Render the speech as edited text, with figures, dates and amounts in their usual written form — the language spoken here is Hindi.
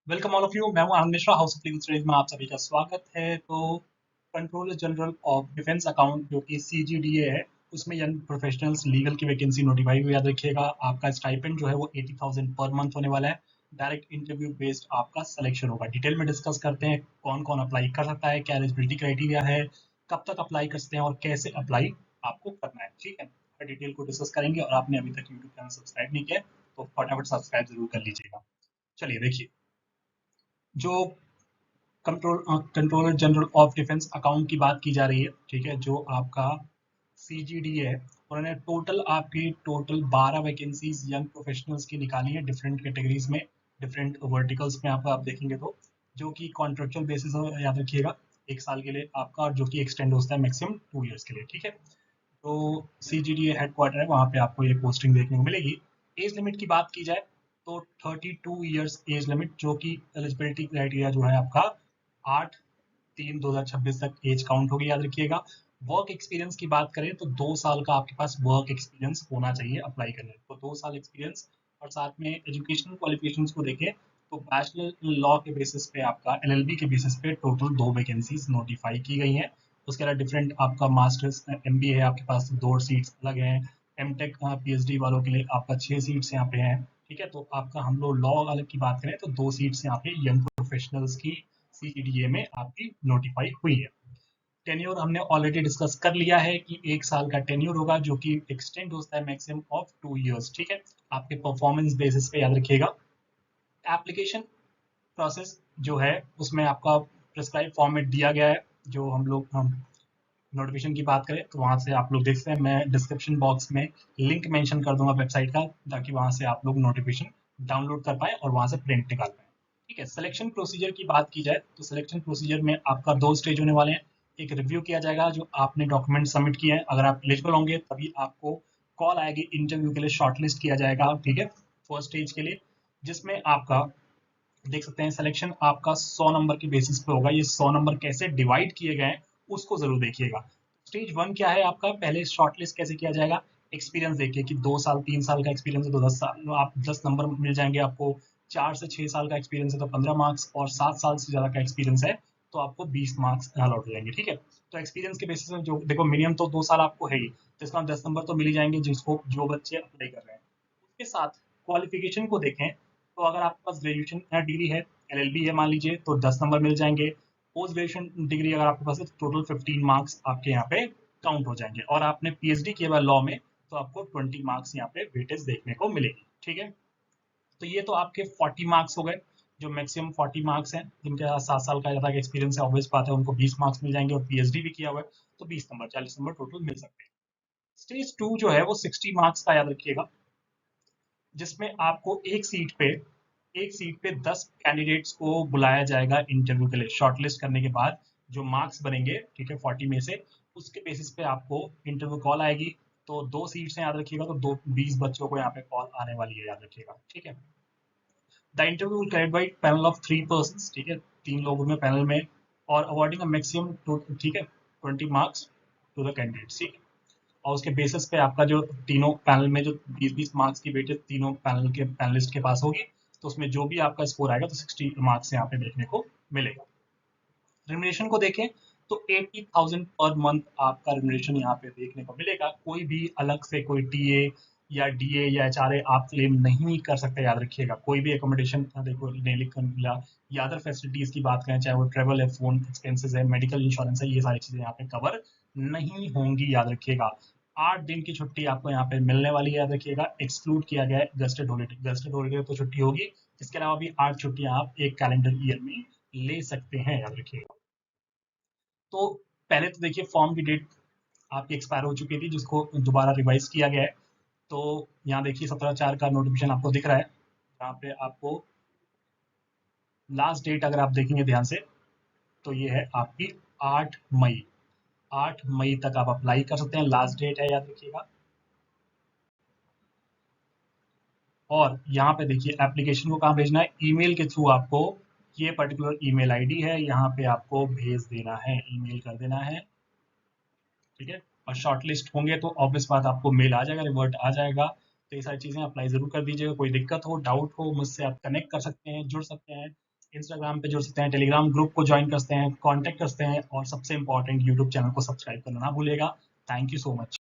Welcome all of you. मैं हूं Anand Mishra, house of legal studies में आप सभी का स्वागत है। तो controller general of defence account जो कि CGDA है, उसमें यंग प्रोफेशनल्स लीगल की वैकेंसी नोटिफाई हुई। याद रखिएगा, आपका स्टाइपेंड जो है वो 80,000 पर मंथ होने वाला है। डायरेक्ट इंटरव्यू बेस्ड आपका सिलेक्शन होगा। डिटेल में डिस्कस करते हैं कौन कौन अप्लाई कर सकता है, क्या एलिजिबिलिटी क्राइटेरिया है, कब तक अप्लाई कर सकते हैं और कैसे अप्लाई आपको करना है। ठीक है, हर डिटेल को डिस्कस करेंगे। और आपने अभी तक यूट्यूब चैनल सब्सक्राइब नहीं किया तो फटाफट सब्सक्राइब जरूर कर लीजिएगा। चलिए देखिए, जो controller general of defence account की बात की जा रही है, ठीक है, जो आपका CGD है, उन्होंने टोटल 12 वैकेंसीज यंग प्रोफेशनल्स की निकाली है डिफरेंट कैटेगरीज में, डिफरेंट वर्टिकल्स में। आपको आप देखेंगे तो जो कि कॉन्ट्रेक्चुअल बेसिस हो, याद रखिएगा, 1 साल के लिए आपका, और जो कि एक्सटेंड होता है मैक्सिमम 2 ईयर्स के लिए। ठीक है, तो CGD हेडक्वार्टर है, वहाँ पे आपको ये पोस्टिंग देखने को मिलेगी। एज लिमिट की बात की जाए तो 32 ईयर्स एज लिमिट, जो कि एलिजिबिलिटी क्राइटेरिया जो है आपका 8/3/2026 तक एज काउंट होगी। याद रखिएगा, वर्क एक्सपीरियंस की बात करें तो 2 साल का आपके पास वर्क एक्सपीरियंस होना चाहिए अप्लाई करने, तो 2 साल एक्सपीरियंस। और साथ में एजुकेशनल क्वालिफिकेशंस को देखें तो बैचलर लॉ के बेसिस पे, आपका LLB के बेसिस पे टोटल 2 वैकेंसीज नोटिफाई की गई हैं। उसके अलावा डिफरेंट आपका मास्टर्स MBA है, आपके पास 2 सीट्स अलग हैं। MTech PhD वालों के लिए आपका 6 सीट्स यहाँ पे हैं। ठीक है, तो आपका हम लोग लॉ वाले की बात करें तो 2 सीट्स यहाँ पे यंग प्रोफेशनल्स की CGDA में आपकी नोटिफाई हुई है। टेन्योर हमने ऑलरेडी डिस्कस कर लिया है कि 1 साल का टेन्योर होगा, जो कि एक्सटेंड होता है मैक्सिमम ऑफ 2 ईयर्स। ठीक है, आपके परफॉर्मेंस बेसिस पे। याद रखिएगा, एप्लीकेशन प्रोसेस जो है उसमें आपका प्रिस्क्राइब फॉर्मेट दिया गया है। जो हम नोटिफिकेशन की बात करें तो वहां से आप लोग देख सकते हैं। मैं डिस्क्रिप्शन बॉक्स में लिंक मेंशन कर दूंगा वेबसाइट का, ताकि वहां से आप लोग नोटिफिकेशन डाउनलोड कर पाए और वहां से प्रिंट निकाल पाए। ठीक है, सिलेक्शन प्रोसीजर की बात की जाए तो सिलेक्शन प्रोसीजर में आपका 2 स्टेज होने वाले हैं। एक रिव्यू किया जाएगा जो आपने डॉक्यूमेंट सबमिट किए हैं, अगर आप एलिजिबल होंगे तभी आपको कॉल आएगी इंटरव्यू के लिए, शॉर्टलिस्ट किया जाएगा। ठीक है, फर्स्ट स्टेज के लिए, जिसमें आपका देख सकते हैं सिलेक्शन आपका 100 नंबर के बेसिस पे होगा। ये 100 नंबर कैसे डिवाइड किए गए हैं उसको जरूर देखिएगा। स्टेज 1 क्या है आपका, पहले शॉर्टलिस्ट कैसे किया जाएगा, एक्सपीरियंस देखिए कि 2 साल 3 साल का एक्सपीरियंस है तो 10 साल, आप 10 नंबर मिल जाएंगे आपको। 4 से 6 साल का एक्सपीरियंस है तो 15 मार्क्स, और 7 साल से ज्यादा का एक्सपीरियंस है तो आपको 20 मार्क्स अलॉट हो जाएंगे। ठीक है, तो एक्सपीरियंस के बेसिस में जो देखो, मिनिमम तो 2 साल आपको है ही, तो इसका 10 नंबर तो मिल ही जाएंगे जिसको जो बच्चे अप्लाई कर रहे हैं। उसके साथ क्वालिफिकेशन को देखें तो अगर आपके पास ग्रेजुएशन या डिग्री है, LLB है मान लीजिए, तो 10 नंबर मिल जाएंगे। पोस्ट ग्रेजुएशन डिग्री अगर आपके पास है तो टोटल 15 मार्क्स आपके यहाँ पे काउंट हो जाएंगे। और आपने PhD किया हुआ लॉ में तो आपको 20 मार्क्स यहाँ पे वेटेज देखने को मिलेगी। ठीक है, तो ये तो आपके 40 मार्क्स हो गए, जो मैक्सिमम 40 मार्क्स हैं। जिनके पास 7 साल का ज़्यादा एक्सपीरियंस है, ऑब्वियस बात है, उनको 20 मार्क्स मिल जाएंगे। और PhD भी किया हुआ है तो 20 नंबर, 40 नंबर टोटल मिल सकते हैं। स्टेज 2 जो है वो 60 मार्क्स का, याद रखिएगा, जिसमें आपको एक सीट पे 10 कैंडिडेट्स को बुलाया जाएगा इंटरव्यू के लिए। शॉर्टलिस्ट करने के बाद जो मार्क्स बनेंगे, ठीक है, 40 में से, उसके बेसिस पे आपको इंटरव्यू कॉल आएगी। तो 2 सीट्स हैं, याद रखिएगा, तो 20 बच्चों को यहाँ पे कॉल आने वाली है, याद रखिएगा। ठीक है, the interview will carried by panel of 3 persons. ठीक है, 3 लोगों में पैनल में, और अवॉर्डिंग अ मैक्सिमम, ठीक है, 20 मार्क्स टू द कैंडिडेट्स। ठीक है, और उसके बेसिस पे आपका जो तीनों पैनल में जो 20-20 मार्क्स की वेटेज तीनों पैनल के पैनलिस्ट के पास होगी, तो उसमें जो भी आपका स्कोर आएगा तो 60 मार्क्स यहाँ पे देखने को मिलेगा। रिमुनरेशन को देखें तो 80,000 पर मंथ आपका रिमुनरेशन यहाँ पे देखने को मिलेगा। कोई भी अलग से कोई टीए या डीए या HRA आप क्लेम नहीं कर सकते। याद रखिएगा, कोई भी एकोमोडेशन देखो नहीं लिखा मिला, या अदर फैसिलिटीज की बात करें, चाहे वो ट्रेवल है, फोन एक्सपेंसेस है, मेडिकल इंश्योरेंस है, ये सारी चीजें यहाँ पे कवर नहीं होंगी। याद रखिएगा, 8 दिन की छुट्टी आपको यहाँ पे मिलने वाली है। याद रखिएगा, एक्सक्लूड किया गया है गस्टेड हॉलीडे। गस्टेड हॉलीडे तो छुट्टी होगी, इसके अलावा भी 8 छुट्टियां आप एक कैलेंडर ईयर में ले सकते हैं। याद रखिएगा, तो पहले तो देखिए, फॉर्म की डेट आपकी एक्सपायर हो चुकी थी, जिसको दोबारा रिवाइज किया गया है। तो यहाँ देखिए 17/4 का नोटिफिकेशन आपको दिख रहा है, जहाँ पे आपको लास्ट डेट अगर आप देखेंगे ध्यान से तो ये है आपकी 8 मई। 8 मई तक आप अप्लाई कर सकते हैं, लास्ट डेट है, याद रखिएगा। और यहाँ पे देखिए, एप्लीकेशन को कहाँ भेजना है, ईमेल के थ्रू आपको, ये पर्टिकुलर ईमेल आईडी है, यहाँ पे आपको भेज देना है, ईमेल कर देना है। ठीक है, और शॉर्टलिस्ट होंगे तो ऑब्वियस बात आपको मेल आ जाएगा, रिवर्ट आ जाएगा। तो ये सारी चीज़ें अप्लाई ज़रूर कर दीजिएगा। कोई दिक्कत हो, डाउट हो, मुझसे आप कनेक्ट कर सकते हैं, जुड़ सकते हैं। इंस्टाग्राम पे जुड़ सकते हैं, टेलीग्राम ग्रुप को ज्वाइन कर सकते हैं, कॉन्टैक्ट कर सकते हैं और सबसे इंपॉर्टेंट यूट्यूब चैनल को सब्सक्राइब करना ना भूलिएगा। Thank you so much.